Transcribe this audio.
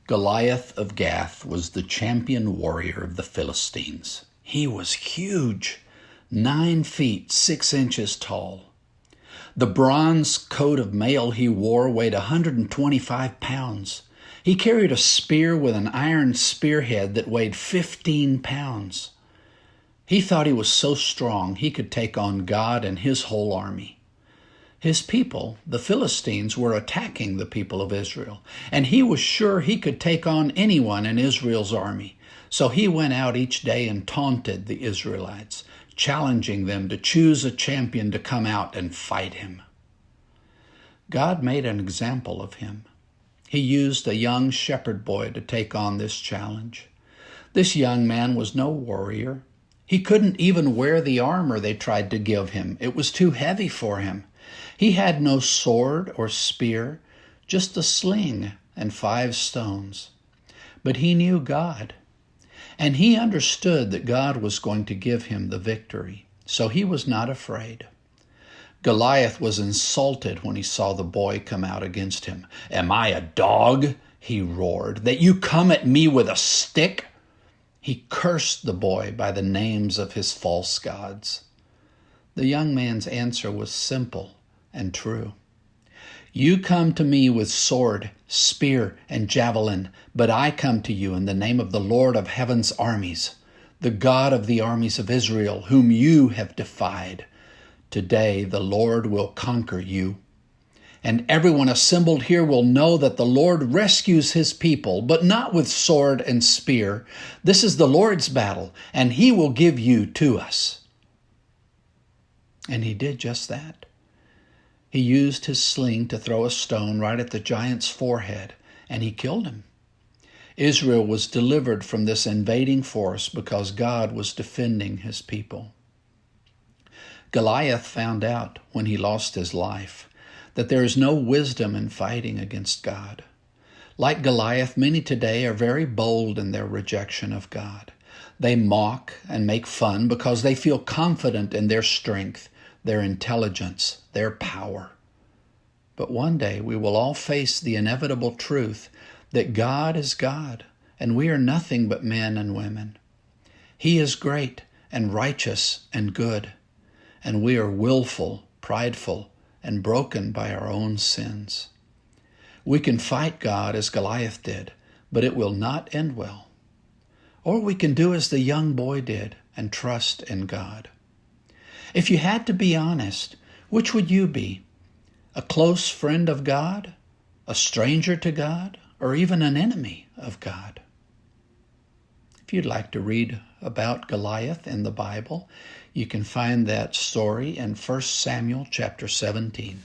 Goliath of Gath was the champion warrior of the Philistines. He was huge, 9 feet 6 inches tall. The bronze coat of mail he wore weighed 125 pounds. He carried a spear with an iron spearhead that weighed 15 pounds. He thought he was so strong he could take on God and his whole army. His people, the Philistines, were attacking the people of Israel, and he was sure he could take on anyone in Israel's army. So he went out each day and taunted the Israelites, challenging them to choose a champion to come out and fight him. God made an example of him. He used a young shepherd boy to take on this challenge. This young man was no warrior. He couldn't even wear the armor they tried to give him. It was too heavy for him. He had no sword or spear, just a sling and 5 stones. But he knew God, and he understood that God was going to give him the victory, so he was not afraid. Goliath was insulted when he saw the boy come out against him. "Am I a dog," he roared, "that you come at me with a stick?" He cursed the boy by the names of his false gods. The young man's answer was simple and true. "You come to me with sword, spear, and javelin, but I come to you in the name of the Lord of heaven's armies, the God of the armies of Israel, whom you have defied. Today the Lord will conquer you. And everyone assembled here will know that the Lord rescues his people, but not with sword and spear. This is the Lord's battle, and he will give you to us." And he did just that. He used his sling to throw a stone right at the giant's forehead, and he killed him. Israel was delivered from this invading force because God was defending his people. Goliath found out when he lost his life that there is no wisdom in fighting against God. Like Goliath, many today are very bold in their rejection of God. They mock and make fun because they feel confident in their strength, their intelligence, their power. But one day we will all face the inevitable truth that God is God, and we are nothing but men and women. He is great and righteous and good, and we are willful, prideful, and broken by our own sins. We can fight God as Goliath did, but it will not end well. Or we can do as the young boy did and trust in God. If you had to be honest, which would you be? A close friend of God, a stranger to God, or even an enemy of God? If you'd like to read about Goliath in the Bible, you can find that story in 1 Samuel chapter 17.